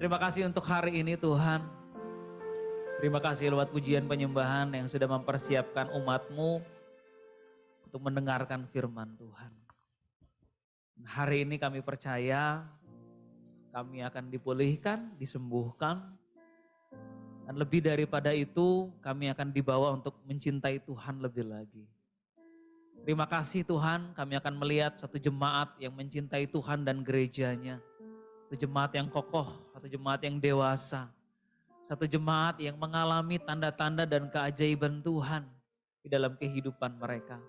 Terima kasih untuk hari ini Tuhan. Terima kasih lewat pujian penyembahan yang sudah mempersiapkan umat-Mu untuk mendengarkan firman Tuhan. Hari ini kami percaya kami akan dipulihkan, disembuhkan. Dan lebih daripada itu kami akan dibawa untuk mencintai Tuhan lebih lagi. Terima kasih Tuhan, kami akan melihat satu jemaat yang mencintai Tuhan dan gerejanya. Satu jemaat yang kokoh, satu jemaat yang dewasa. Satu jemaat yang mengalami tanda-tanda dan keajaiban Tuhan di dalam kehidupan mereka.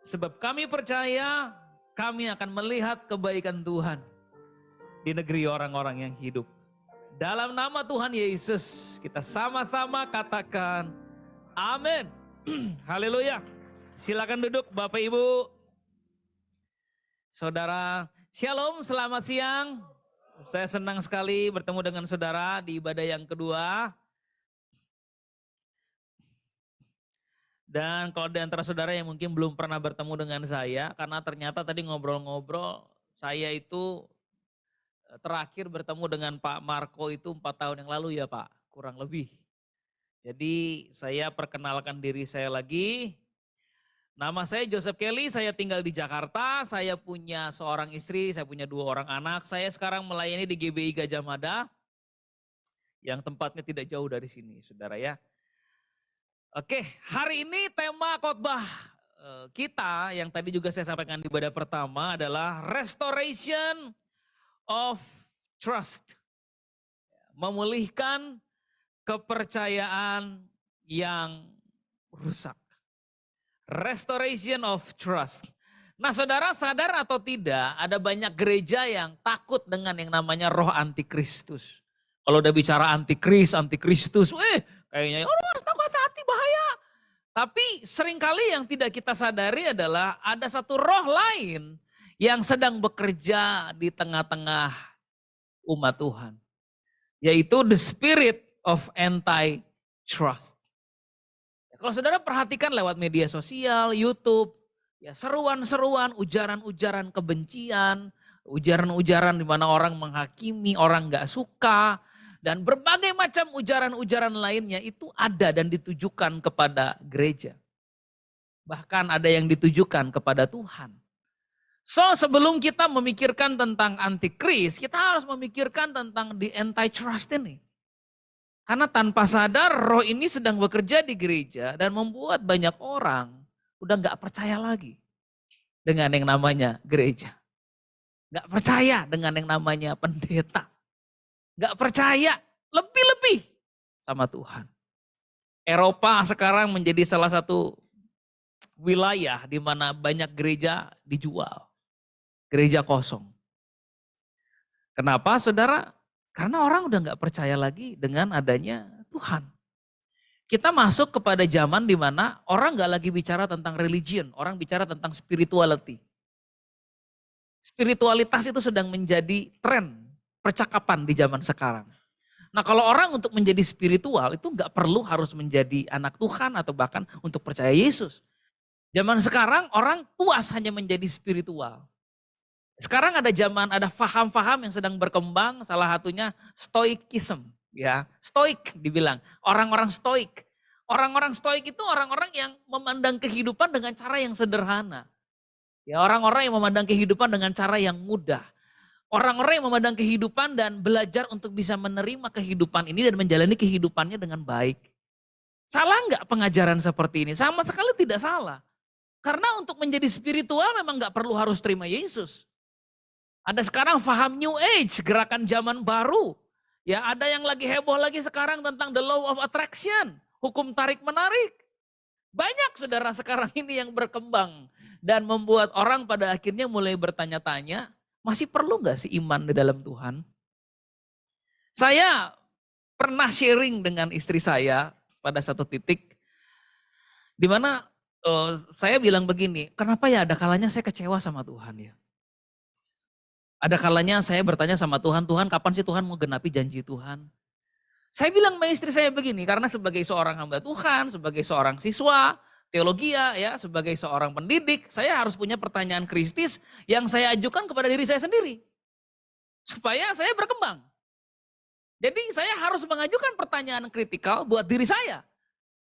Sebab kami percaya kami akan melihat kebaikan Tuhan di negeri orang-orang yang hidup. Dalam nama Tuhan Yesus kita sama-sama katakan amin. Haleluya. Silakan duduk Bapak Ibu. Saudara, shalom, selamat siang. Saya senang sekali bertemu dengan saudara di ibadah yang kedua. Dan kalau di antara saudara yang mungkin belum pernah bertemu dengan saya, karena ternyata tadi ngobrol-ngobrol, saya itu terakhir bertemu dengan Pak Marco itu 4 tahun yang lalu ya Pak, kurang lebih. Jadi saya perkenalkan diri saya lagi. Nama saya Joseph Kelly, saya tinggal di Jakarta, saya punya seorang istri, saya punya 2 orang anak. Saya sekarang melayani di GBI Gajah Mada, yang tempatnya tidak jauh dari sini saudara ya. Oke, hari ini tema khotbah kita yang tadi juga saya sampaikan di ibadah pertama adalah restoration of trust. Memulihkan kepercayaan yang rusak. Restoration of trust. Nah saudara sadar atau tidak ada banyak gereja yang takut dengan yang namanya roh antikristus. Kalau udah bicara antikristus, kayaknya harus takut hati bahaya. Tapi seringkali yang tidak kita sadari adalah ada satu roh lain yang sedang bekerja di tengah-tengah umat Tuhan. Yaitu the spirit of anti-trust. Kalau saudara perhatikan lewat media sosial, YouTube, ya seruan-seruan, ujaran-ujaran kebencian, ujaran-ujaran di mana orang menghakimi, orang gak suka, dan berbagai macam ujaran-ujaran lainnya itu ada dan ditujukan kepada gereja. Bahkan ada yang ditujukan kepada Tuhan. So sebelum kita memikirkan tentang antikris, kita harus memikirkan tentang the anti-trust ini. Karena tanpa sadar roh ini sedang bekerja di gereja dan membuat banyak orang udah gak percaya lagi dengan yang namanya gereja. Gak percaya dengan yang namanya pendeta. Gak percaya lebih-lebih sama Tuhan. Eropa sekarang menjadi salah satu wilayah di mana banyak gereja dijual. Gereja kosong. Kenapa saudara? Karena orang udah gak percaya lagi dengan adanya Tuhan. Kita masuk kepada zaman di mana orang gak lagi bicara tentang religion, orang bicara tentang spirituality. Spiritualitas itu sedang menjadi tren percakapan di zaman sekarang. Nah kalau orang untuk menjadi spiritual itu gak perlu harus menjadi anak Tuhan atau bahkan untuk percaya Yesus. Zaman sekarang orang puas hanya menjadi spiritual. Sekarang ada faham-faham yang sedang berkembang, salah satunya stoikism, ya. Stoik dibilang, orang-orang stoik. Orang-orang stoik itu orang-orang yang memandang kehidupan dengan cara yang sederhana. Ya, orang-orang yang memandang kehidupan dengan cara yang mudah. Orang-orang yang memandang kehidupan dan belajar untuk bisa menerima kehidupan ini dan menjalani kehidupannya dengan baik. Salah nggak pengajaran seperti ini? Sama sekali tidak salah. Karena untuk menjadi spiritual memang nggak perlu harus terima Yesus. Ada sekarang faham New Age, gerakan zaman baru. Ya, ada yang lagi heboh lagi sekarang tentang the law of attraction, hukum tarik menarik. Banyak saudara sekarang ini yang berkembang dan membuat orang pada akhirnya mulai bertanya-tanya, masih perlu gak sih iman di dalam Tuhan? Saya pernah sharing dengan istri saya pada satu titik, di mana saya bilang begini, kenapa ya ada kalanya saya kecewa sama Tuhan ya? Ada kalanya saya bertanya sama Tuhan, Tuhan kapan sih Tuhan mau genapi janji Tuhan? Saya bilang sama istri saya begini, karena sebagai seorang hamba Tuhan, sebagai seorang siswa, teologi ya, sebagai seorang pendidik, saya harus punya pertanyaan kristis yang saya ajukan kepada diri saya sendiri. Supaya saya berkembang. Jadi saya harus mengajukan pertanyaan kritikal buat diri saya.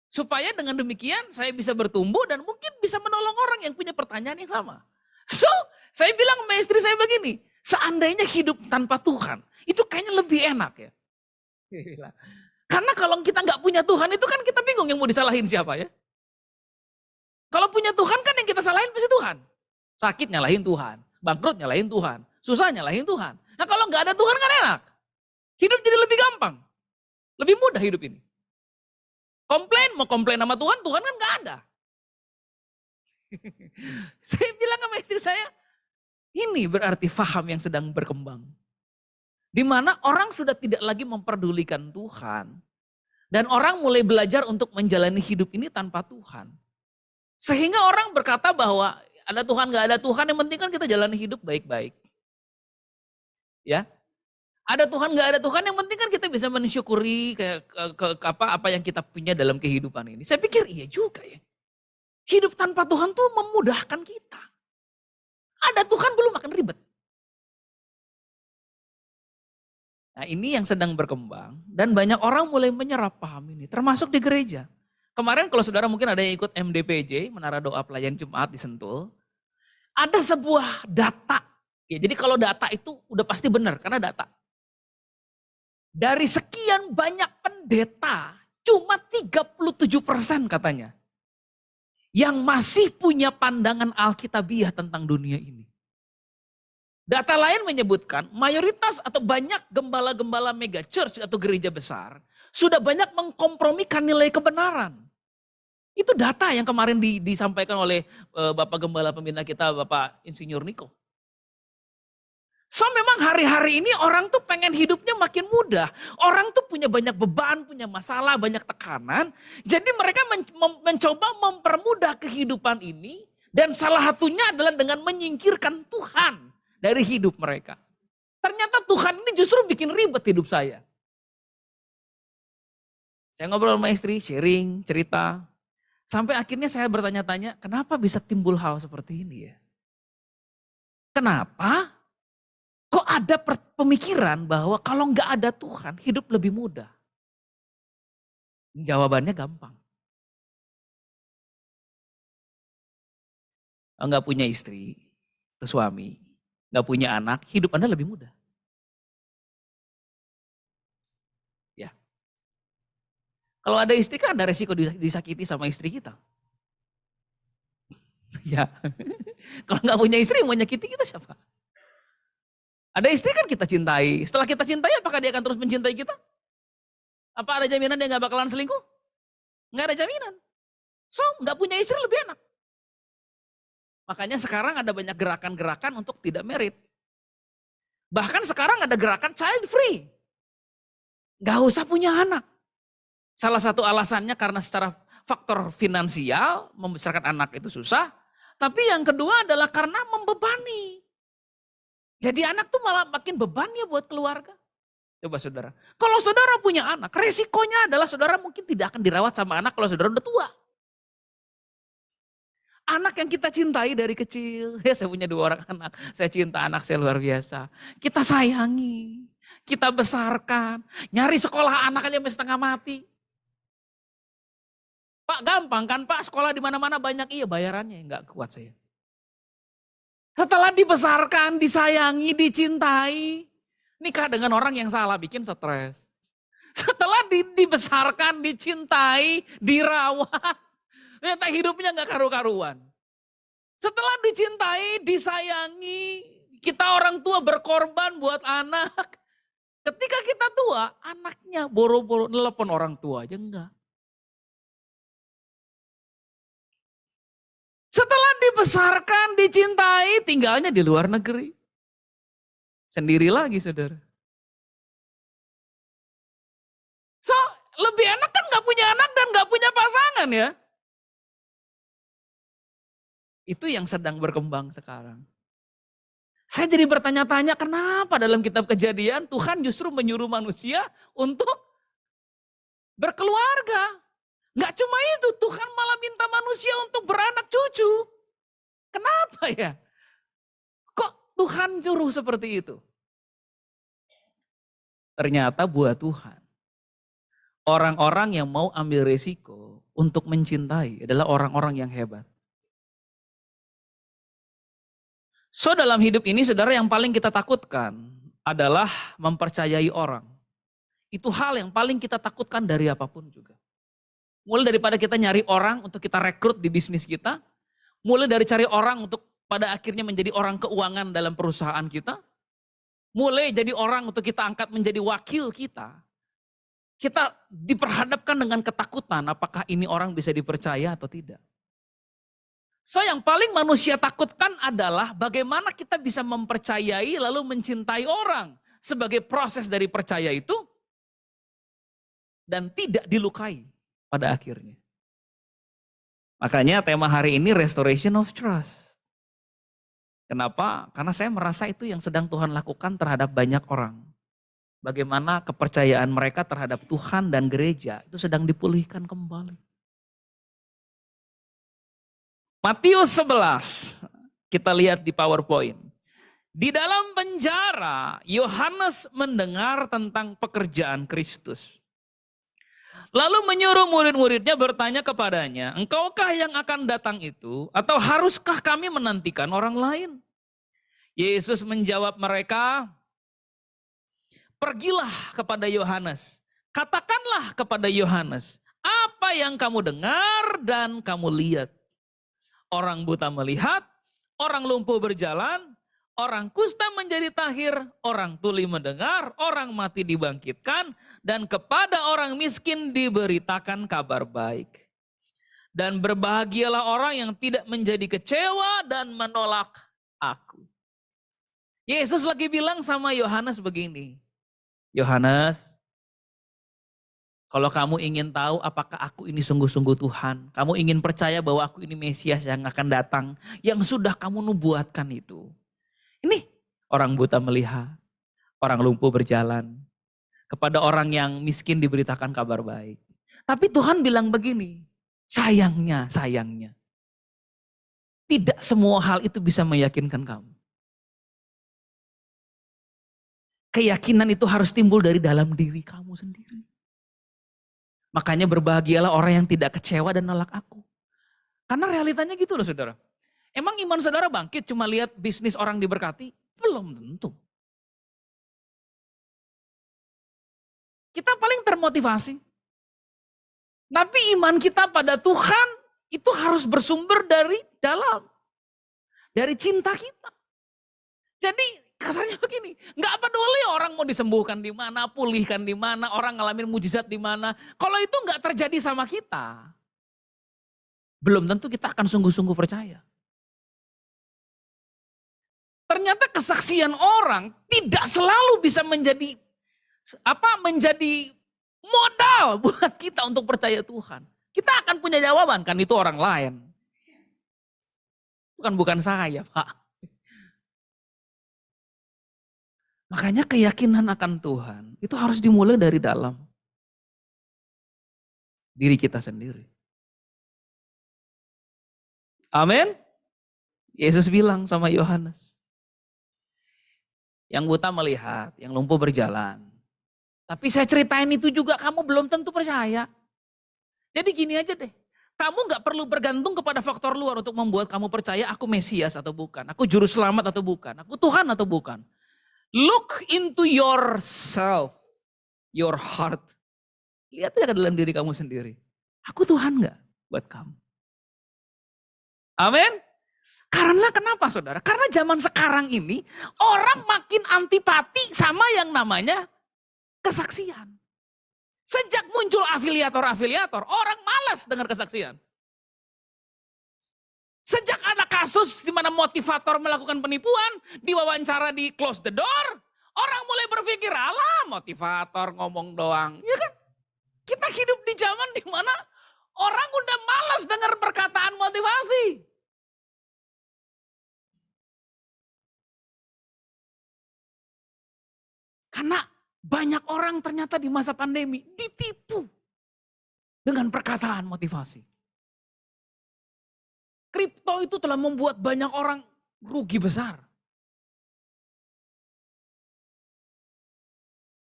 Supaya dengan demikian saya bisa bertumbuh dan mungkin bisa menolong orang yang punya pertanyaan yang sama. So, saya bilang sama istri saya begini, seandainya hidup tanpa Tuhan, itu kayaknya lebih enak ya. Karena kalau kita nggak punya Tuhan itu kan kita bingung yang mau disalahin siapa ya. Kalau punya Tuhan kan yang kita salahin pasti Tuhan. Sakit nyalahin Tuhan, bangkrut nyalahin Tuhan, susah nyalahin Tuhan. Nah kalau nggak ada Tuhan kan enak. Hidup jadi lebih gampang, lebih mudah hidup ini. Mau komplain sama Tuhan, Tuhan kan nggak ada. Saya bilang sama istri saya, ini berarti faham yang sedang berkembang. Di mana orang sudah tidak lagi memperdulikan Tuhan. Dan orang mulai belajar untuk menjalani hidup ini tanpa Tuhan. Sehingga orang berkata bahwa ada Tuhan gak ada Tuhan, yang penting kan kita jalani hidup baik-baik. Ya, ada Tuhan gak ada Tuhan, yang penting kan kita bisa mensyukuri apa yang kita punya dalam kehidupan ini. Saya pikir iya juga ya. Hidup tanpa Tuhan tuh memudahkan kita. Ada Tuhan belum makin ribet. Nah ini yang sedang berkembang dan banyak orang mulai menyerap paham ini, termasuk di gereja. Kemarin kalau saudara mungkin ada yang ikut MDPJ, Menara Doa Pelayan Jumat di Sentul, ada sebuah data. Ya, jadi kalau data itu udah pasti benar karena data. Dari sekian banyak pendeta, cuma 37% katanya yang masih punya pandangan Alkitabiah tentang dunia ini. Data lain menyebutkan mayoritas atau banyak gembala-gembala mega church atau gereja besar sudah banyak mengkompromikan nilai kebenaran. Itu data yang kemarin disampaikan oleh Bapak Gembala Pembina kita, Bapak Insinyur Niko. So memang hari-hari ini orang tuh pengen hidupnya makin mudah. Orang tuh punya banyak beban, punya masalah, banyak tekanan. Jadi mereka mencoba mempermudah kehidupan ini. Dan salah satunya adalah dengan menyingkirkan Tuhan dari hidup mereka. Ternyata Tuhan ini justru bikin ribet hidup saya. Saya ngobrol sama istri, sharing, cerita. Sampai akhirnya saya bertanya-tanya, kenapa bisa timbul hal seperti ini ya? Kenapa? Kok ada pemikiran bahwa kalau nggak ada Tuhan, hidup lebih mudah? Jawabannya gampang. Nggak punya istri, atau suami, nggak punya anak, hidup Anda lebih mudah. Ya. Kalau ada istri kan ada resiko disakiti sama istri kita. Ya. Kalau nggak punya istri mau nyakiti kita siapa? Ada istri kan kita cintai. Setelah kita cintai apakah dia akan terus mencintai kita? Apa ada jaminan dia nggak bakalan selingkuh? Nggak ada jaminan. So nggak punya istri lebih enak. Makanya sekarang ada banyak gerakan-gerakan untuk tidak married. Bahkan sekarang ada gerakan child free. Gak usah punya anak. Salah satu alasannya karena secara faktor finansial membesarkan anak itu susah. Tapi yang kedua adalah karena membebani. Jadi anak tuh malah makin beban ya buat keluarga. Coba saudara. Kalau saudara punya anak, resikonya adalah saudara mungkin tidak akan dirawat sama anak kalau saudara udah tua. Anak yang kita cintai dari kecil, ya saya punya 2 orang anak, saya cinta anak saya luar biasa. Kita sayangi, kita besarkan, nyari sekolah anak aja sampai setengah mati. Pak gampang kan Pak, sekolah di mana-mana banyak, iya bayarannya nggak kuat saya. Setelah dibesarkan, disayangi, dicintai, nikah dengan orang yang salah bikin stres. Setelah dibesarkan, dicintai, dirawat, ternyata hidupnya nggak karu-karuan. Setelah dicintai, disayangi, kita orang tua berkorban buat anak. Ketika kita tua, anaknya boro-boro nelpon orang tua aja enggak. Setelah dibesarkan, dicintai, tinggalnya di luar negeri. Sendiri lagi saudara. So, lebih enak kan gak punya anak dan gak punya pasangan ya. Itu yang sedang berkembang sekarang. Saya jadi bertanya-tanya kenapa dalam kitab Kejadian Tuhan justru menyuruh manusia untuk berkeluarga. Gak cuma itu, Tuhan malah minta manusia untuk beranak cucu. Kenapa ya? Kok Tuhan suruh seperti itu? Ternyata buat Tuhan, orang-orang yang mau ambil resiko untuk mencintai adalah orang-orang yang hebat. So dalam hidup ini saudara yang paling kita takutkan adalah mempercayai orang. Itu hal yang paling kita takutkan dari apapun juga. Mulai daripada kita nyari orang untuk kita rekrut di bisnis kita. Mulai dari cari orang untuk pada akhirnya menjadi orang keuangan dalam perusahaan kita. Mulai jadi orang untuk kita angkat menjadi wakil kita. Kita diperhadapkan dengan ketakutan apakah ini orang bisa dipercaya atau tidak. So yang paling manusia takutkan adalah bagaimana kita bisa mempercayai lalu mencintai orang. Sebagai proses dari percaya itu dan tidak dilukai pada akhirnya. Makanya tema hari ini restoration of trust. Kenapa? Karena saya merasa itu yang sedang Tuhan lakukan terhadap banyak orang. Bagaimana kepercayaan mereka terhadap Tuhan dan gereja itu sedang dipulihkan kembali. Matius 11, kita lihat di PowerPoint. Di dalam penjara, Yohanes mendengar tentang pekerjaan Kristus. Lalu menyuruh murid-muridnya bertanya kepadanya, engkaukah yang akan datang itu atau haruskah kami menantikan orang lain? Yesus menjawab mereka, pergilah kepada Yohanes, katakanlah kepada Yohanes, apa yang kamu dengar dan kamu lihat. Orang buta melihat, orang lumpuh berjalan, orang kusta menjadi tahir, orang tuli mendengar, orang mati dibangkitkan, dan kepada orang miskin diberitakan kabar baik. Dan berbahagialah orang yang tidak menjadi kecewa dan menolak aku. Yesus lagi bilang sama Yohanes begini, Yohanes, kalau kamu ingin tahu apakah aku ini sungguh-sungguh Tuhan, kamu ingin percaya bahwa aku ini Mesias yang akan datang, yang sudah kamu nubuatkan itu. Ini orang buta melihat, orang lumpuh berjalan, kepada orang yang miskin diberitakan kabar baik. Tapi Tuhan bilang begini, sayangnya, tidak semua hal itu bisa meyakinkan kamu. Keyakinan itu harus timbul dari dalam diri kamu sendiri. Makanya berbahagialah orang yang tidak kecewa dan nolak aku. Karena realitanya gitu loh saudara. Emang iman saudara bangkit cuma lihat bisnis orang diberkati? Belum tentu. Kita paling termotivasi. Tapi iman kita pada Tuhan itu harus bersumber dari dalam. Dari cinta kita. Jadi kasarnya begini, nggak peduli orang mau disembuhkan di mana, pulihkan di mana, orang ngalamin mujizat di mana. Kalau itu nggak terjadi sama kita, belum tentu kita akan sungguh-sungguh percaya. Ternyata kesaksian orang tidak selalu bisa menjadi modal buat kita untuk percaya Tuhan. Kita akan punya jawaban, kan itu orang lain. Bukan saya, Pak. Makanya keyakinan akan Tuhan itu harus dimulai dari dalam diri kita sendiri. Amin. Yesus bilang sama Yohanes, yang buta melihat, yang lumpuh berjalan. Tapi saya ceritain itu juga kamu belum tentu percaya. Jadi gini aja deh, kamu gak perlu bergantung kepada faktor luar untuk membuat kamu percaya aku Mesias atau bukan, aku juru selamat atau bukan, aku Tuhan atau bukan. Look into yourself, your heart. Lihat aja ke dalam diri kamu sendiri. Aku Tuhan gak buat kamu? Amin. Karena kenapa saudara? Karena zaman sekarang ini orang makin antipati sama yang namanya kesaksian. Sejak muncul afiliator, orang malas dengar kesaksian. Sejak ada kasus di mana motivator melakukan penipuan, diwawancara di close the door, orang mulai berpikir, alah motivator ngomong doang. Ya kan? Kita hidup di zaman di mana orang udah malas dengar perkataan motivasi. Karena banyak orang ternyata di masa pandemi ditipu dengan perkataan motivasi. Kripto itu telah membuat banyak orang rugi besar.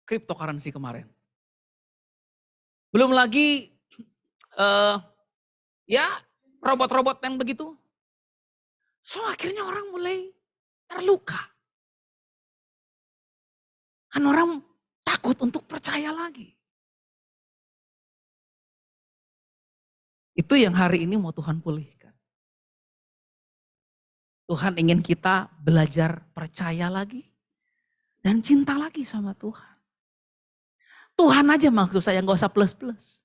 cryptocurrency kemarin. Belum lagi ya robot-robot yang begitu. So akhirnya orang mulai terluka. Kan orang takut untuk percaya lagi. Itu yang hari ini mau Tuhan pulihkan. Tuhan ingin kita belajar percaya lagi dan cinta lagi sama Tuhan. Tuhan aja maksud saya, gak usah plus-plus.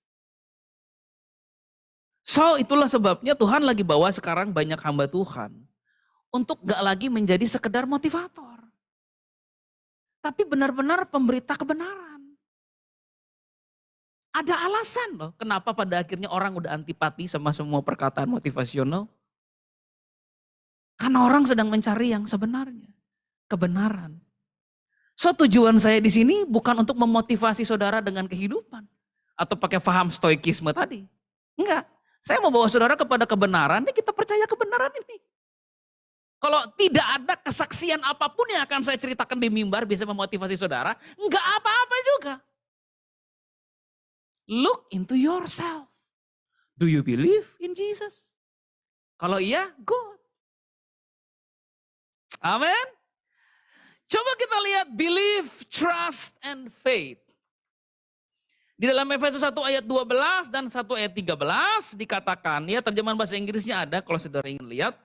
So itulah sebabnya Tuhan lagi bawa sekarang banyak hamba Tuhan untuk gak lagi menjadi sekedar motivator. Tapi benar-benar pemberita kebenaran. Ada alasan loh kenapa pada akhirnya orang udah antipati sama semua perkataan motivasional. Karena orang sedang mencari yang sebenarnya, kebenaran. So tujuan saya di sini bukan untuk memotivasi saudara dengan kehidupan. Atau pakai paham stoikisme tadi. Enggak, saya mau bawa saudara kepada kebenaran, ini kita percaya kebenaran ini. Kalau tidak ada kesaksian apapun yang akan saya ceritakan di mimbar bisa memotivasi saudara, enggak apa-apa juga. Look into yourself. Do you believe in Jesus? Kalau iya, good. Amin. Coba kita lihat belief, trust, and faith. Di dalam Efesus 1 ayat 12 dan 1 ayat 13 dikatakan, ya terjemahan bahasa Inggrisnya ada kalau saudara ingin lihat.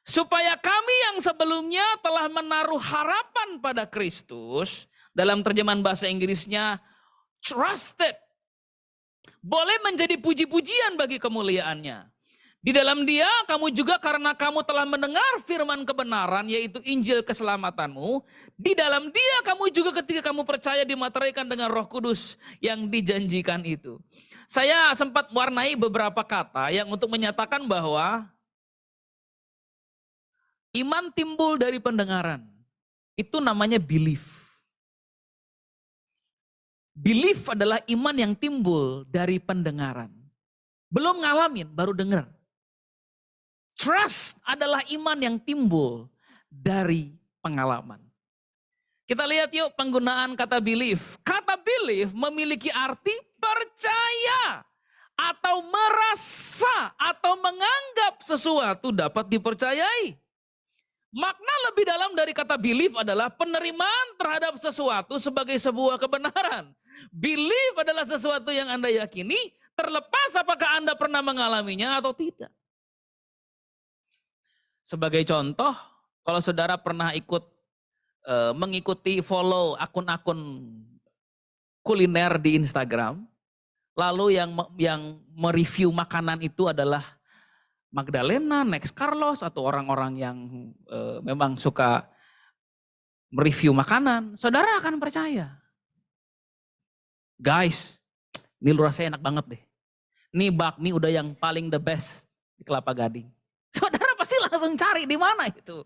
Supaya kami yang sebelumnya telah menaruh harapan pada Kristus, dalam terjemahan bahasa Inggrisnya trusted, boleh menjadi puji-pujian bagi kemuliaannya. Di dalam Dia kamu juga karena kamu telah mendengar firman kebenaran yaitu Injil keselamatanmu. Di dalam Dia kamu juga ketika kamu percaya dimateraikan dengan Roh Kudus yang dijanjikan itu. Saya sempat warnai beberapa kata yang untuk menyatakan bahwa iman timbul dari pendengaran. Itu namanya belief. Belief adalah iman yang timbul dari pendengaran. Belum ngalamin, baru dengar. Trust adalah iman yang timbul dari pengalaman. Kita lihat yuk penggunaan kata belief. Kata belief memiliki arti percaya atau merasa atau menganggap sesuatu dapat dipercayai. Makna lebih dalam dari kata belief adalah penerimaan terhadap sesuatu sebagai sebuah kebenaran. Belief adalah sesuatu yang Anda yakini terlepas apakah Anda pernah mengalaminya atau tidak. Sebagai contoh, kalau saudara pernah mengikuti follow akun-akun kuliner di Instagram, lalu yang mereview makanan itu adalah Magdalena, Next Carlos, atau orang-orang yang memang suka mereview makanan, saudara akan percaya. Guys, ini rasanya enak banget deh. Ini bakmi udah yang paling the best di Kelapa Gading. Saudara pasti langsung cari di mana itu.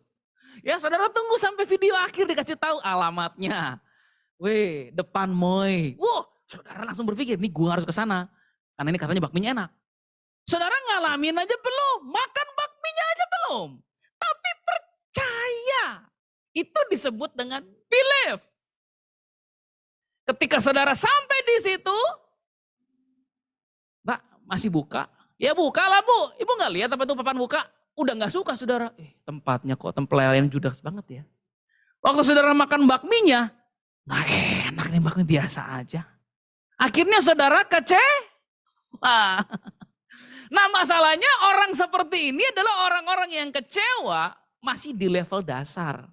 Ya saudara tunggu sampai video akhir dikasih tahu alamatnya. Weh, depan Moy. Wow, saudara langsung berpikir, nih gua harus ke sana. Karena ini katanya bakminya enak. Saudara ngalamin aja belum, makan bakminya aja belum. Tapi percaya. Itu disebut dengan belief. Ketika saudara sampai di situ, Mbak masih buka? Ya buka lah Bu, Ibu gak lihat apa itu papan buka? Udah gak suka saudara, tempatnya kok tempelayan judas banget ya. Waktu saudara makan bakminya, gak enak nih bakmi biasa aja. Akhirnya saudara kecewa. Nah masalahnya orang seperti ini adalah orang-orang yang kecewa masih di level dasar.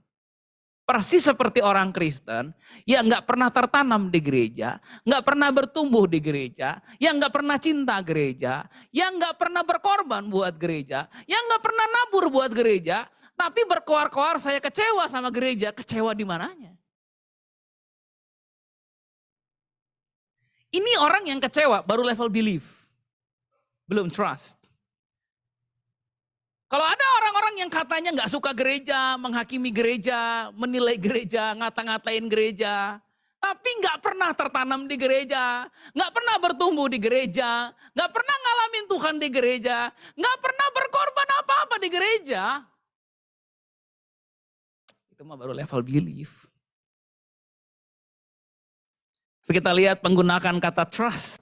Persis seperti orang Kristen yang gak pernah tertanam di gereja, gak pernah bertumbuh di gereja, yang gak pernah cinta gereja, yang gak pernah berkorban buat gereja, yang gak pernah nabur buat gereja, tapi berkoar-koar saya kecewa sama gereja, kecewa di mananya? Ini orang yang kecewa baru level belief, belum trust. Kalau ada orang-orang yang katanya nggak suka gereja, menghakimi gereja, menilai gereja, ngata-ngatain gereja, tapi nggak pernah tertanam di gereja, nggak pernah bertumbuh di gereja, nggak pernah ngalamin Tuhan di gereja, nggak pernah berkorban apa-apa di gereja, itu mah baru level belief. Kita lihat penggunaan kata trust.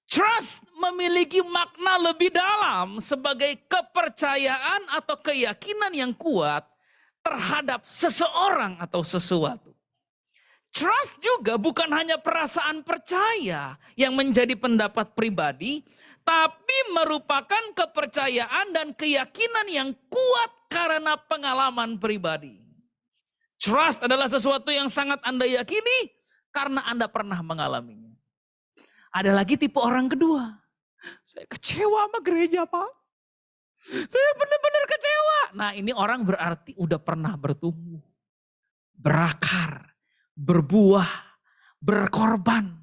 Trust memiliki makna lebih dalam sebagai kepercayaan atau keyakinan yang kuat terhadap seseorang atau sesuatu. Trust juga bukan hanya perasaan percaya yang menjadi pendapat pribadi, tapi merupakan kepercayaan dan keyakinan yang kuat karena pengalaman pribadi. Trust adalah sesuatu yang sangat Anda yakini karena Anda pernah mengalaminya. Ada lagi tipe orang kedua. Saya kecewa sama gereja, Pak. Saya benar-benar kecewa. Nah, ini orang berarti udah pernah bertumbuh, berakar, berbuah, berkorban,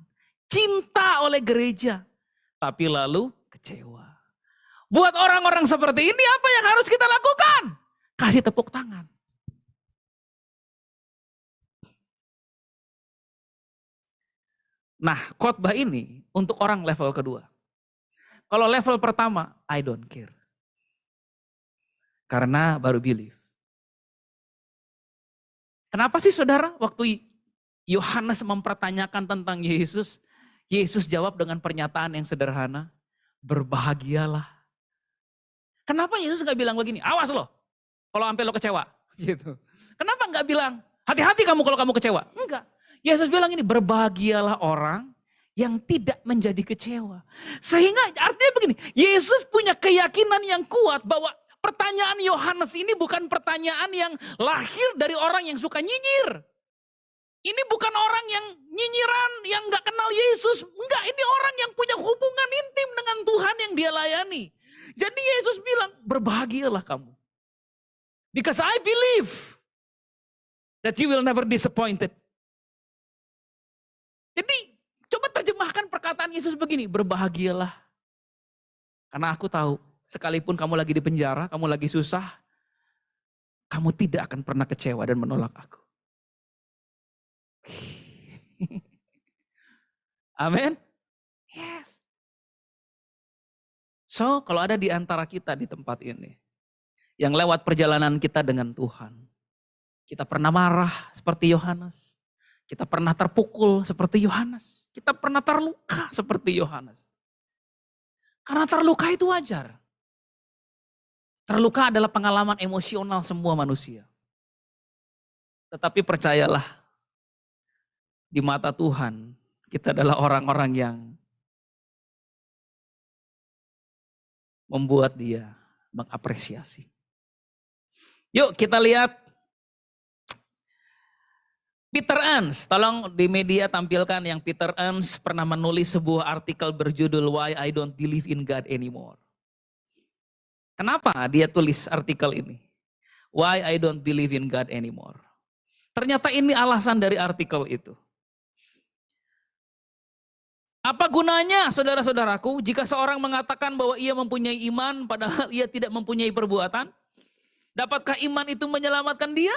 cinta oleh gereja. Tapi lalu kecewa. Buat orang-orang seperti ini apa yang harus kita lakukan? Kasih tepuk tangan. Nah, khotbah ini untuk orang level kedua. Kalau level pertama, I don't care. Karena baru believe. Kenapa sih saudara waktu Yohanes mempertanyakan tentang Yesus, Yesus jawab dengan pernyataan yang sederhana, berbahagialah. Kenapa Yesus gak bilang begini, awas loh kalau sampai lo kecewa. Gitu. Kenapa gak bilang, hati-hati kamu kalau kamu kecewa? Enggak. Yesus bilang ini, berbahagialah orang yang tidak menjadi kecewa. Sehingga artinya begini, Yesus punya keyakinan yang kuat bahwa pertanyaan Yohanes ini bukan pertanyaan yang lahir dari orang yang suka nyinyir. Ini bukan orang yang nyinyiran, yang gak kenal Yesus. Enggak, ini orang yang punya hubungan intim dengan Tuhan yang dia layani. Jadi Yesus bilang, berbahagialah kamu. Because I believe that you will never disappointed. Jadi coba terjemahkan perkataan Yesus begini, berbahagialah. Karena aku tahu, sekalipun kamu lagi di penjara, kamu lagi susah, kamu tidak akan pernah kecewa dan menolak aku. Amin. Yes. So, kalau ada di antara kita di tempat ini, yang lewat perjalanan kita dengan Tuhan, kita pernah marah seperti Yohanes. Kita pernah terpukul seperti Yohanes. Kita pernah terluka seperti Yohanes. Karena terluka itu wajar. Terluka adalah pengalaman emosional semua manusia. Tetapi percayalah, di mata Tuhan, kita adalah orang-orang yang membuat dia mengapresiasi. Yuk kita lihat Peter Enns, tolong di media tampilkan yang Peter Enns pernah menulis sebuah artikel berjudul Why I Don't Believe in God Anymore. Kenapa dia tulis artikel ini? Why I Don't Believe in God Anymore. Ternyata ini alasan dari artikel itu. Apa gunanya saudara-saudaraku jika seorang mengatakan bahwa ia mempunyai iman padahal ia tidak mempunyai perbuatan? Dapatkah iman itu menyelamatkan dia?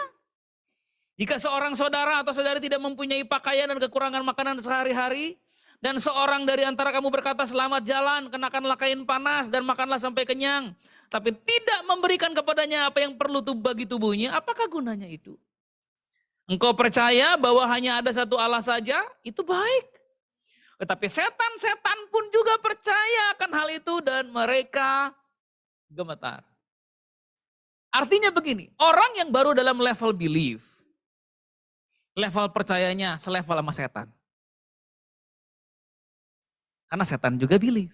Jika seorang saudara atau saudari tidak mempunyai pakaian dan kekurangan makanan sehari-hari, dan seorang dari antara kamu berkata selamat jalan, kenakanlah kain panas dan makanlah sampai kenyang, tapi tidak memberikan kepadanya apa yang perlu bagi tubuhnya, apakah gunanya itu? Engkau percaya bahwa hanya ada satu Allah saja, itu baik. Tetapi setan-setan pun juga percaya akan hal itu dan mereka gemetar. Artinya begini, orang yang baru dalam level belief, level percayanya selevel sama setan. Karena setan juga believe.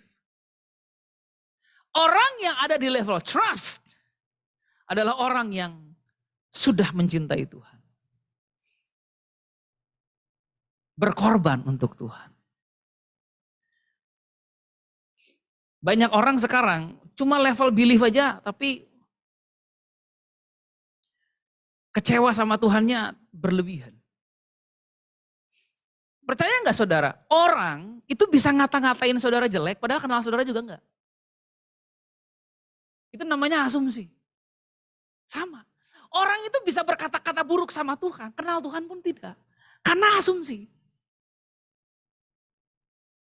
Orang yang ada di level trust adalah orang yang sudah mencintai Tuhan. Berkorban untuk Tuhan. Banyak orang sekarang cuma level belief aja tapi kecewa sama Tuhannya berlebihan. Percaya nggak saudara? Orang itu bisa ngata-ngatain saudara jelek, padahal kenal saudara juga nggak. Itu namanya asumsi. Sama. Orang itu bisa berkata-kata buruk sama Tuhan, kenal Tuhan pun tidak. Karena asumsi.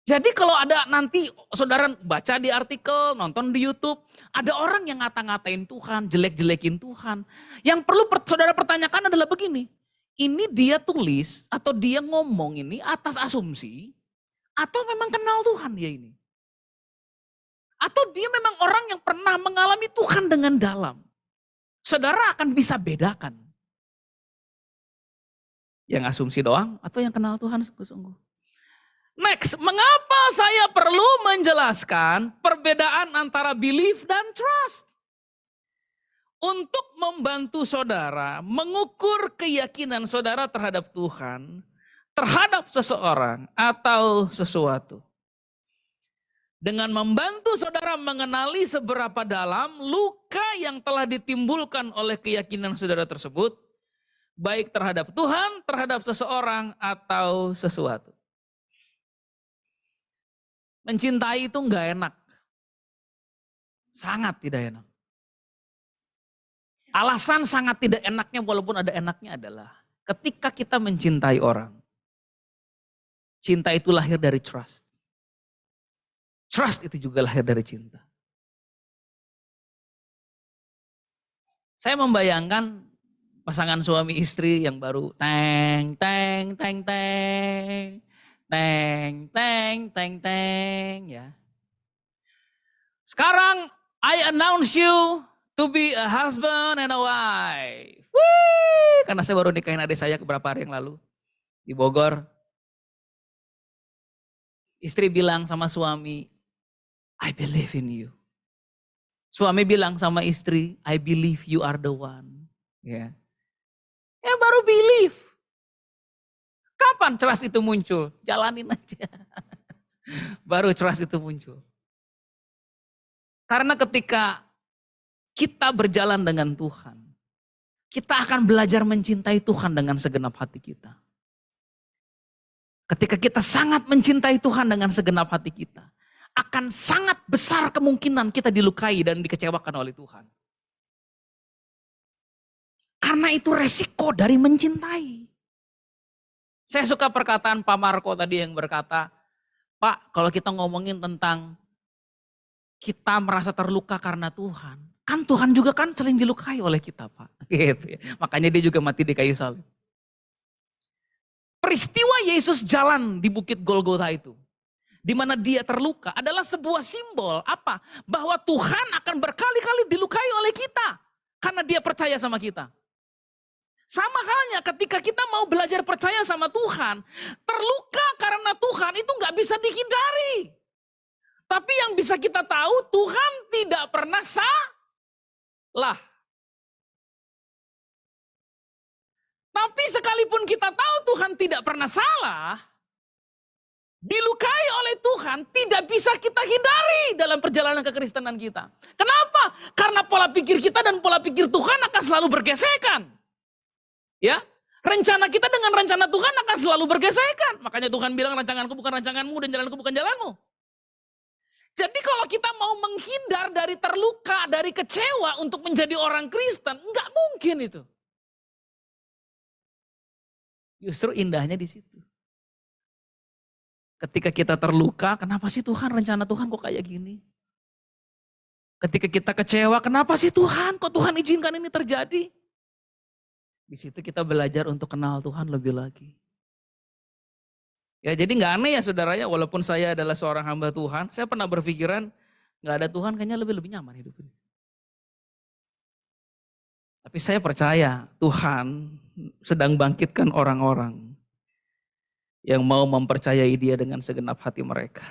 Jadi kalau ada nanti saudara baca di artikel, nonton di YouTube, ada orang yang ngata-ngatain Tuhan, jelek-jelekin Tuhan. Yang perlu saudara pertanyakan adalah begini, ini dia tulis atau dia ngomong ini atas asumsi atau memang kenal Tuhan dia ini. Atau dia memang orang yang pernah mengalami Tuhan dengan dalam. Saudara akan bisa bedakan. Yang asumsi doang atau yang kenal Tuhan sungguh-sungguh. Next, mengapa saya perlu menjelaskan perbedaan antara belief dan trust? Untuk membantu saudara mengukur keyakinan saudara terhadap Tuhan, terhadap seseorang atau sesuatu. Dengan membantu saudara mengenali seberapa dalam luka yang telah ditimbulkan oleh keyakinan saudara tersebut, baik terhadap Tuhan, terhadap seseorang, atau sesuatu. Mencintai itu enggak enak. Sangat tidak enak. Alasan sangat tidak enaknya walaupun ada enaknya adalah ketika kita mencintai orang, cinta itu lahir dari trust. Trust itu juga lahir dari cinta. Saya membayangkan pasangan suami istri yang baru teng teng teng teng teng teng teng teng ya. Sekarang I announce you to be a husband and a wife. Wih, karena saya baru nikahin adik saya beberapa hari yang lalu di Bogor. Istri bilang sama suami, I believe in you. Suami bilang sama istri, I believe you are the one. Ya. Ya baru believe. Kapan trust itu muncul? Jalanin aja. Baru trust itu muncul. Karena ketika kita berjalan dengan Tuhan, kita akan belajar mencintai Tuhan dengan segenap hati kita. Ketika kita sangat mencintai Tuhan dengan segenap hati kita, akan sangat besar kemungkinan kita dilukai dan dikecewakan oleh Tuhan. Karena itu resiko dari mencintai. Saya suka perkataan Pak Marco tadi yang berkata, Pak, kalau kita ngomongin tentang kita merasa terluka karena Tuhan, kan Tuhan juga kan sering dilukai oleh kita, Pak. Gitu ya. Makanya dia juga mati di kayu salib. Peristiwa Yesus jalan di Bukit Golgota itu, di mana dia terluka adalah sebuah simbol apa? Bahwa Tuhan akan berkali-kali dilukai oleh kita karena dia percaya sama kita. Sama halnya ketika kita mau belajar percaya sama Tuhan, terluka karena Tuhan itu nggak bisa dihindari. Tapi yang bisa kita tahu Tuhan tidak pernah salah. Tapi sekalipun kita tahu Tuhan tidak pernah salah, dilukai oleh Tuhan tidak bisa kita hindari dalam perjalanan kekristenan kita. Kenapa? Karena pola pikir kita dan pola pikir Tuhan akan selalu bergesekan. Ya, rencana kita dengan rencana Tuhan akan selalu bergesekan. Makanya Tuhan bilang rancanganku bukan rancanganmu dan jalanku bukan jalanmu. Jadi kalau kita mau menghindar dari terluka, dari kecewa untuk menjadi orang Kristen, enggak mungkin itu. Justru indahnya di situ. Ketika kita terluka, kenapa sih Tuhan rencana Tuhan kok kayak gini? Ketika kita kecewa, kenapa sih Tuhan kok Tuhan izinkan ini terjadi? Di situ kita belajar untuk kenal Tuhan lebih lagi. Ya jadi nggak aneh ya saudaranya, walaupun saya adalah seorang hamba Tuhan, saya pernah berpikiran nggak ada Tuhan kayaknya lebih nyaman hidup ini. Tapi saya percaya Tuhan sedang bangkitkan orang-orang yang mau mempercayai Dia dengan segenap hati mereka.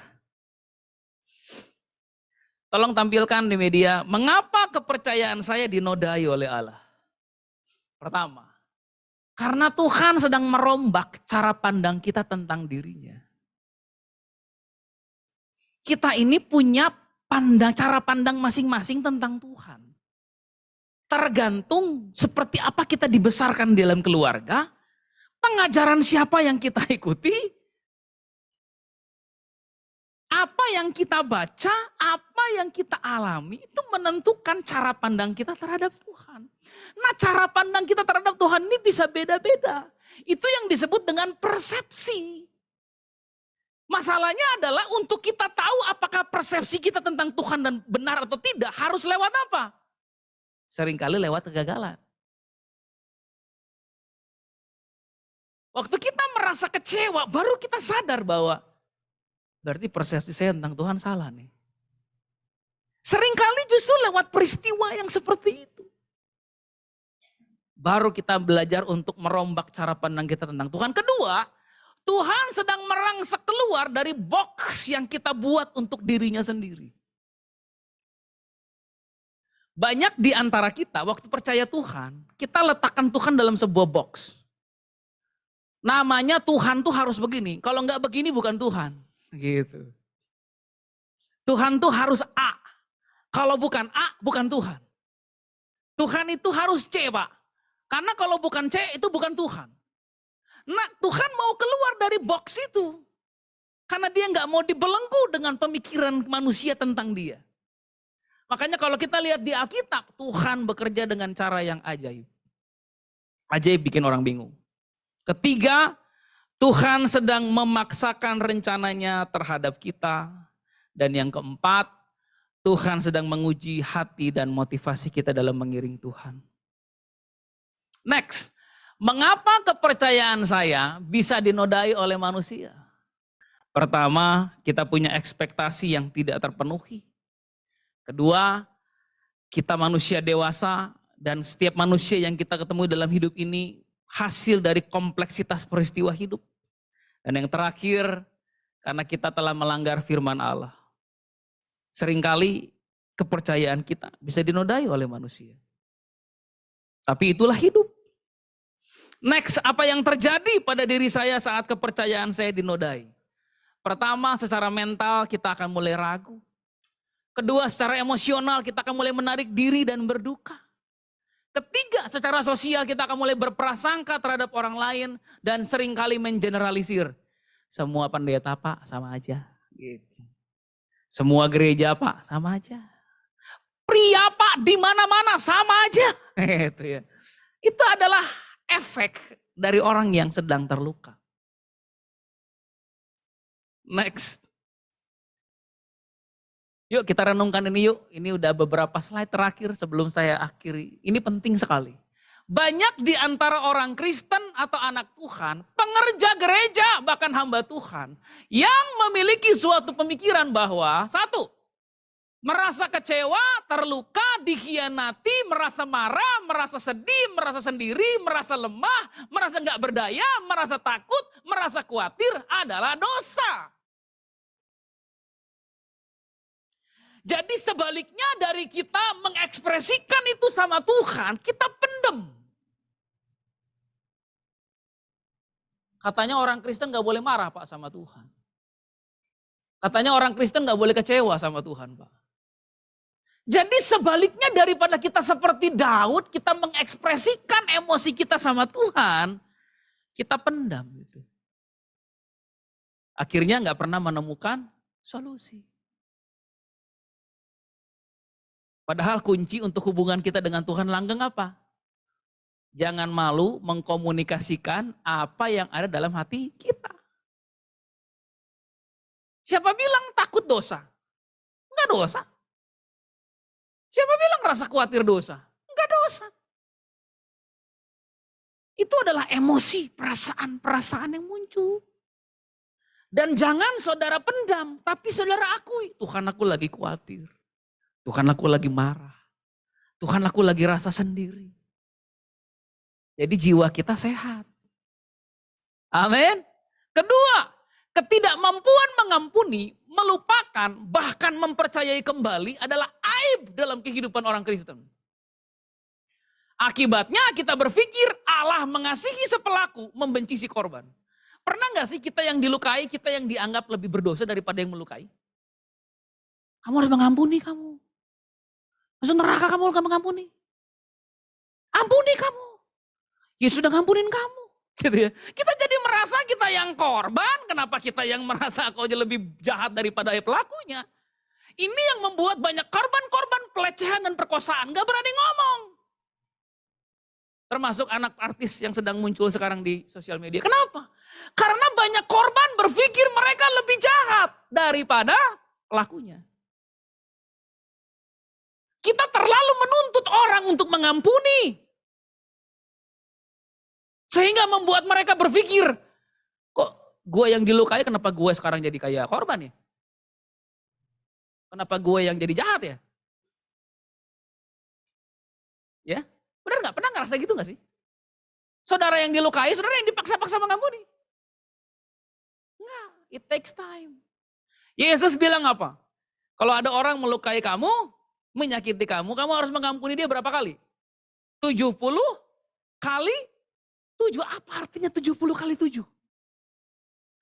Tolong tampilkan di media, mengapa kepercayaan saya dinodai oleh Allah? Pertama, karena Tuhan sedang merombak cara pandang kita tentang dirinya. Kita ini punya cara pandang masing-masing tentang Tuhan. Tergantung seperti apa kita dibesarkan dalam keluarga, pengajaran siapa yang kita ikuti, apa yang kita baca, apa yang kita alami, itu menentukan cara pandang kita terhadap Tuhan. Nah, cara pandang kita terhadap Tuhan ini bisa beda-beda. Itu yang disebut dengan persepsi. Masalahnya adalah untuk kita tahu apakah persepsi kita tentang Tuhan dan benar atau tidak, harus lewat apa? Seringkali lewat kegagalan. Waktu kita merasa kecewa, baru kita sadar bahwa berarti persepsi saya tentang Tuhan salah nih. Seringkali justru lewat peristiwa yang seperti itu. Baru kita belajar untuk merombak cara pandang kita tentang Tuhan. Kedua, Tuhan sedang merangsek keluar dari box yang kita buat untuk dirinya sendiri. Banyak di antara kita waktu percaya Tuhan, kita letakkan Tuhan dalam sebuah box. Namanya Tuhan tuh harus begini, kalau nggak begini bukan Tuhan. Gitu. Tuhan tuh harus A, kalau bukan A bukan Tuhan. Tuhan itu harus C, Pak. Karena kalau bukan C itu bukan Tuhan. Nah, Tuhan mau keluar dari box itu. Karena dia nggak mau dibelenggu dengan pemikiran manusia tentang dia. Makanya kalau kita lihat di Alkitab, Tuhan bekerja dengan cara yang ajaib. Ajaib bikin orang bingung. Ketiga, Tuhan sedang memaksakan rencananya terhadap kita. Dan yang keempat, Tuhan sedang menguji hati dan motivasi kita dalam mengiring Tuhan. Next, mengapa kepercayaan saya bisa dinodai oleh manusia? Pertama, kita punya ekspektasi yang tidak terpenuhi. Kedua, kita manusia dewasa dan setiap manusia yang kita ketemu dalam hidup ini hasil dari kompleksitas peristiwa hidup. Dan yang terakhir, karena kita telah melanggar firman Allah. Seringkali kepercayaan kita bisa dinodai oleh manusia. Tapi itulah hidup. Next, apa yang terjadi pada diri saya saat kepercayaan saya dinodai? Pertama, secara mental kita akan mulai ragu. Kedua, secara emosional kita akan mulai menarik diri dan berduka. Ketiga, secara sosial kita akan mulai berprasangka terhadap orang lain dan seringkali mengeneralisir. Semua pendeta Pak sama aja. Gitu. Semua gereja Pak sama aja. Pria Pak di mana-mana sama aja. Gitu ya. Itu adalah efek dari orang yang sedang terluka. Next. Yuk kita renungkan ini yuk. Ini udah beberapa slide terakhir sebelum saya akhiri. Ini penting sekali. Banyak di antara orang Kristen atau anak Tuhan, pengerja gereja bahkan hamba Tuhan, yang memiliki suatu pemikiran bahwa satu, merasa kecewa, terluka, dikhianati, merasa marah, merasa sedih, merasa sendiri, merasa lemah, merasa nggak berdaya, merasa takut, merasa khawatir adalah dosa. Jadi sebaliknya dari kita mengekspresikan itu sama Tuhan, kita pendem. Katanya orang Kristen gak boleh marah Pak sama Tuhan. Katanya orang Kristen gak boleh kecewa sama Tuhan Pak. Jadi sebaliknya daripada kita seperti Daud, kita mengekspresikan emosi kita sama Tuhan, kita pendam. Gitu. Akhirnya gak pernah menemukan solusi. Padahal kunci untuk hubungan kita dengan Tuhan langgeng apa? Jangan malu mengkomunikasikan apa yang ada dalam hati kita. Siapa bilang takut dosa? Enggak dosa. Siapa bilang rasa khawatir dosa? Enggak dosa. Itu adalah emosi, perasaan-perasaan yang muncul. Dan jangan saudara pendam, tapi saudara akui. Tuhan aku lagi khawatir. Tuhan aku lagi marah. Tuhan aku lagi rasa sendiri. Jadi jiwa kita sehat. Amin. Kedua, ketidakmampuan mengampuni, melupakan, bahkan mempercayai kembali adalah aib dalam kehidupan orang Kristen. Akibatnya kita berpikir Allah mengasihi sepelaku, membenci si korban. Pernah gak sih kita yang dilukai, kita yang dianggap lebih berdosa daripada yang melukai? Kamu harus mengampuni kamu. Masuk neraka kamu gak mengampuni. Ampuni kamu. Ya sudah ngampunin kamu. Gitu ya. Kita jadi merasa kita yang korban, kenapa kita yang merasa kau lebih jahat daripada pelakunya. Ini yang membuat banyak korban-korban pelecehan dan perkosaan gak berani ngomong. Termasuk anak artis yang sedang muncul sekarang di sosial media. Kenapa? Karena banyak korban berpikir mereka lebih jahat daripada pelakunya. Kita terlalu menuntut orang untuk mengampuni. Sehingga membuat mereka berpikir, kok gue yang dilukai, kenapa gue sekarang jadi kayak korban ya? Kenapa gue yang jadi jahat ya? Ya, benar nggak? Pernah ngerasa gitu nggak sih? Saudara yang dilukai, saudara yang dipaksa-paksa mengampuni. Enggak, it takes time. Yesus bilang apa? Kalau ada orang melukai kamu, menyakiti kamu harus mengampuni dia berapa kali? 70 kali 7. Apa artinya 70 kali 7?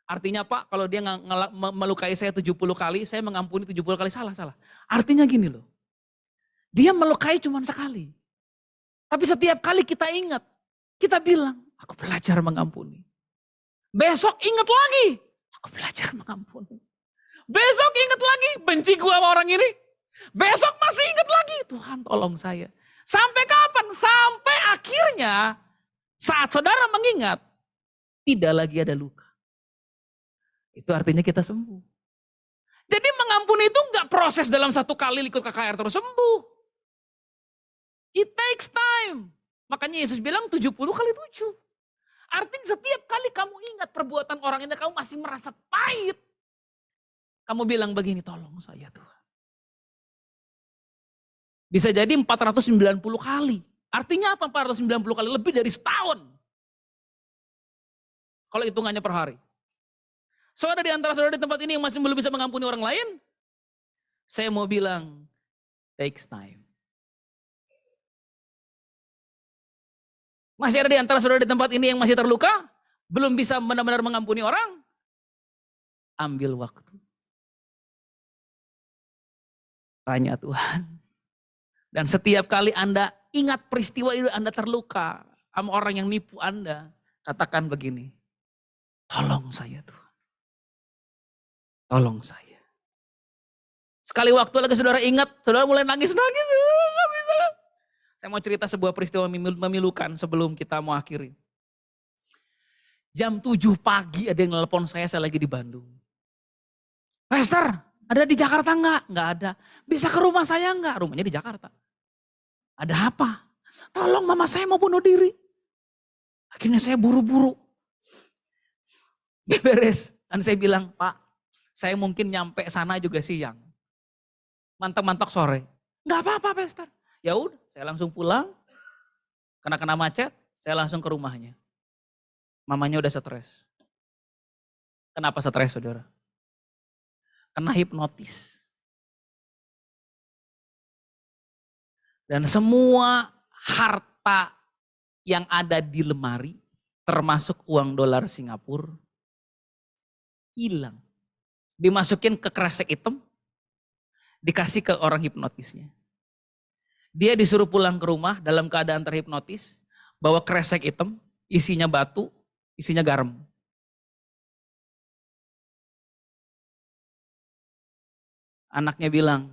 Artinya Pak, kalau dia melukai saya 70 kali, saya mengampuni 70 kali. Salah. Artinya gini loh. Dia melukai cuma sekali. Tapi setiap kali kita ingat, kita bilang, aku belajar mengampuni. Besok ingat lagi, aku belajar mengampuni. Besok ingat lagi, benci gua sama orang ini. Besok masih ingat lagi, Tuhan tolong saya. Sampai kapan? Sampai akhirnya saat saudara mengingat, tidak lagi ada luka. Itu artinya kita sembuh. Jadi mengampuni itu enggak proses dalam satu kali ikut KKR terus sembuh. It takes time. Makanya Yesus bilang 70 kali 7. Artinya setiap kali kamu ingat perbuatan orang ini, kamu masih merasa pahit. Kamu bilang begini, tolong saya Tuhan. Bisa jadi 490 kali. Artinya apa 490 kali? Lebih dari setahun. Kalau hitungannya per hari. Saudara di antara saudara di tempat ini yang masih belum bisa mengampuni orang lain, saya mau bilang, takes time. Masih ada di antara saudara di tempat ini yang masih terluka, belum bisa benar-benar mengampuni orang, ambil waktu. Tanya Tuhan. Dan setiap kali Anda ingat peristiwa itu, Anda terluka sama orang yang nipu Anda, katakan begini, tolong saya Tuhan. Tolong saya. Sekali waktu lagi saudara ingat, saudara mulai nangis-nangis. Gak bisa. Saya mau cerita sebuah peristiwa memilukan sebelum kita mau akhiri. Jam 7 pagi ada yang nelpon saya lagi di Bandung. Pastor, ada di Jakarta enggak? Enggak ada. Bisa ke rumah saya enggak? Rumahnya di Jakarta. Ada apa? Tolong mama saya mau bunuh diri. Akhirnya saya buru-buru. Beres. Dan saya bilang, Pak, saya mungkin nyampe sana juga siang. Mantak-mantak sore. Enggak apa-apa, Pastor. Ya udah, saya langsung pulang. Kena macet, saya langsung ke rumahnya. Mamanya udah stres. Kenapa stres, saudara? Kena hipnotis. Dan semua harta yang ada di lemari, termasuk uang dolar Singapura, hilang. Dimasukin ke kresek hitam, dikasih ke orang hipnotisnya. Dia disuruh pulang ke rumah dalam keadaan terhipnotis, bawa kresek hitam, isinya batu, isinya garam. Anaknya bilang,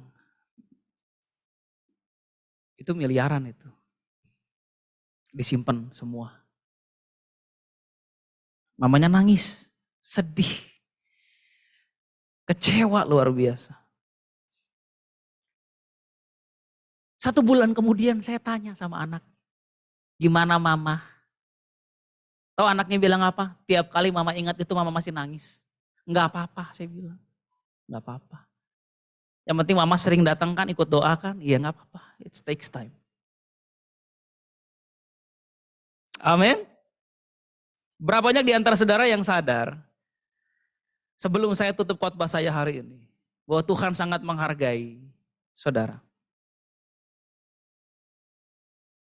itu miliaran itu. Disimpan semua. Mamanya nangis, sedih, kecewa luar biasa. 1 bulan kemudian saya tanya sama anak, gimana mama? Tahu anaknya bilang apa? Tiap kali mama ingat itu mama masih nangis. Enggak apa-apa saya bilang, enggak apa-apa. Yang penting mama sering datang kan, ikut doa kan, iya enggak apa-apa, it takes time. Amin. Berapa banyak di antara saudara yang sadar, sebelum saya tutup khotbah saya hari ini, bahwa Tuhan sangat menghargai saudara.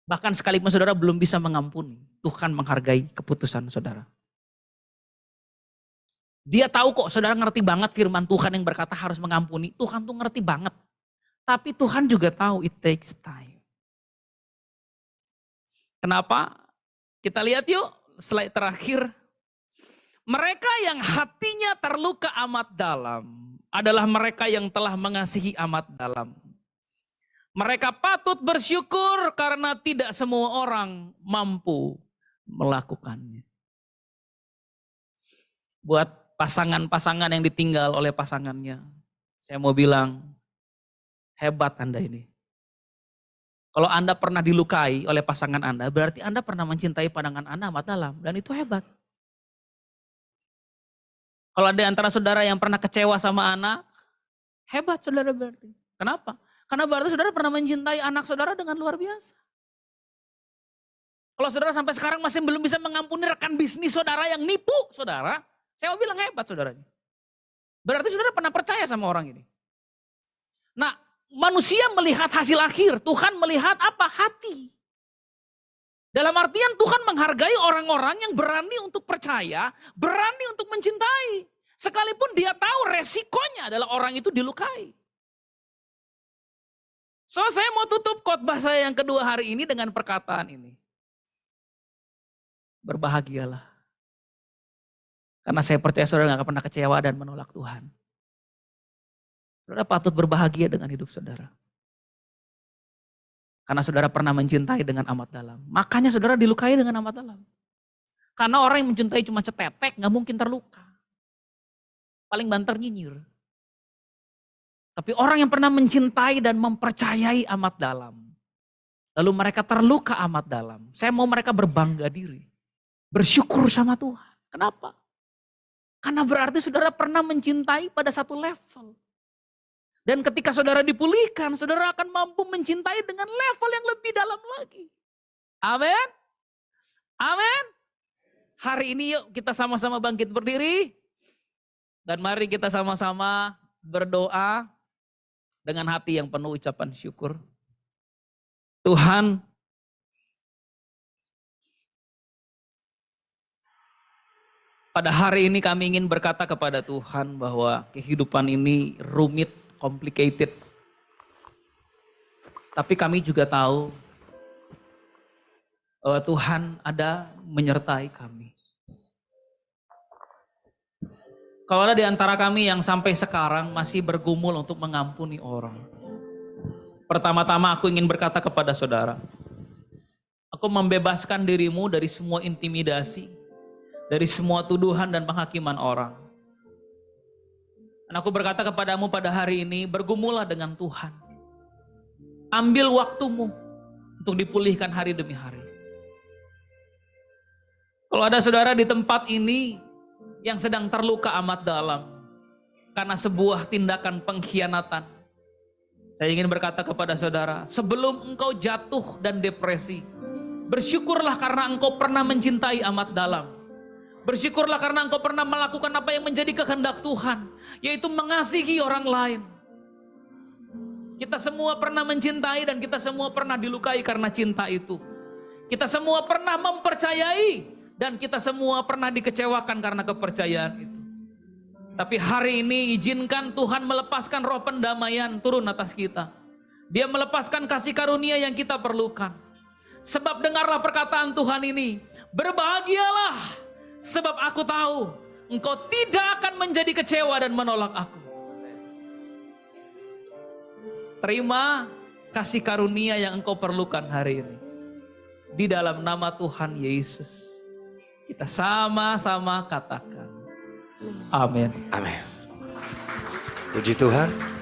Bahkan sekalipun saudara belum bisa mengampuni, Tuhan menghargai keputusan saudara. Dia tahu kok saudara ngerti banget firman Tuhan yang berkata harus mengampuni. Tuhan tuh ngerti banget. Tapi Tuhan juga tahu it takes time. Kenapa? Kita lihat yuk slide terakhir. Mereka yang hatinya terluka amat dalam adalah mereka yang telah mengasihi amat dalam. Mereka patut bersyukur karena tidak semua orang mampu melakukannya. Buat pasangan-pasangan yang ditinggal oleh pasangannya, saya mau bilang, hebat Anda ini. Kalau Anda pernah dilukai oleh pasangan Anda, berarti Anda pernah mencintai pandangan Anda amat dalam. Dan itu hebat. Kalau ada antara saudara yang pernah kecewa sama anak, hebat saudara berarti. Kenapa? Karena berarti saudara pernah mencintai anak saudara dengan luar biasa. Kalau saudara sampai sekarang masih belum bisa mengampuni rekan bisnis saudara yang nipu saudara, saya mau bilang hebat saudaranya. Berarti saudara pernah percaya sama orang ini. Nah, manusia melihat hasil akhir, Tuhan melihat apa? Hati. Dalam artian Tuhan menghargai orang-orang yang berani untuk percaya, berani untuk mencintai. Sekalipun dia tahu resikonya adalah orang itu dilukai. So, saya mau tutup khotbah saya yang kedua hari ini dengan perkataan ini. Berbahagialah. Karena saya percaya saudara gak akan pernah kecewa dan menolak Tuhan. Saudara patut berbahagia dengan hidup saudara. Karena saudara pernah mencintai dengan amat dalam. Makanya saudara dilukai dengan amat dalam. Karena orang yang mencintai cuma cetetek gak mungkin terluka. Paling banter nyinyir. Tapi orang yang pernah mencintai dan mempercayai amat dalam. Lalu mereka terluka amat dalam. Saya mau mereka berbangga diri. Bersyukur sama Tuhan. Kenapa? Karena berarti saudara pernah mencintai pada satu level. Dan ketika saudara dipulihkan, saudara akan mampu mencintai dengan level yang lebih dalam lagi. Amin. Amin. Hari ini yuk kita sama-sama bangkit berdiri. Dan mari kita sama-sama berdoa dengan hati yang penuh ucapan syukur. Tuhan, pada hari ini kami ingin berkata kepada Tuhan bahwa kehidupan ini rumit, complicated. Tapi kami juga tahu bahwa Tuhan ada menyertai kami. Kalau ada di antara kami yang sampai sekarang masih bergumul untuk mengampuni orang. Pertama-tama aku ingin berkata kepada saudara. Aku membebaskan dirimu dari semua intimidasi. Dari semua tuduhan dan penghakiman orang. Dan aku berkata kepadamu pada hari ini, bergumullah dengan Tuhan. Ambil waktumu untuk dipulihkan hari demi hari. Kalau ada saudara di tempat ini yang sedang terluka amat dalam karena sebuah tindakan pengkhianatan, saya ingin berkata kepada saudara, sebelum engkau jatuh dan depresi, bersyukurlah karena engkau pernah mencintai amat dalam. Bersyukurlah karena engkau pernah melakukan apa yang menjadi kehendak Tuhan, yaitu mengasihi orang lain. Kita semua pernah mencintai dan kita semua pernah dilukai karena cinta itu. Kita semua pernah mempercayai dan kita semua pernah dikecewakan karena kepercayaan itu. Tapi hari ini izinkan Tuhan melepaskan roh pendamaian turun atas kita. Dia melepaskan kasih karunia yang kita perlukan. Sebab dengarlah perkataan Tuhan ini, berbahagialah. Sebab aku tahu engkau tidak akan menjadi kecewa dan menolak aku. Terima kasih karunia yang engkau perlukan hari ini. Di dalam nama Tuhan Yesus. Kita sama-sama katakan. Amin. Amin. Puji Tuhan.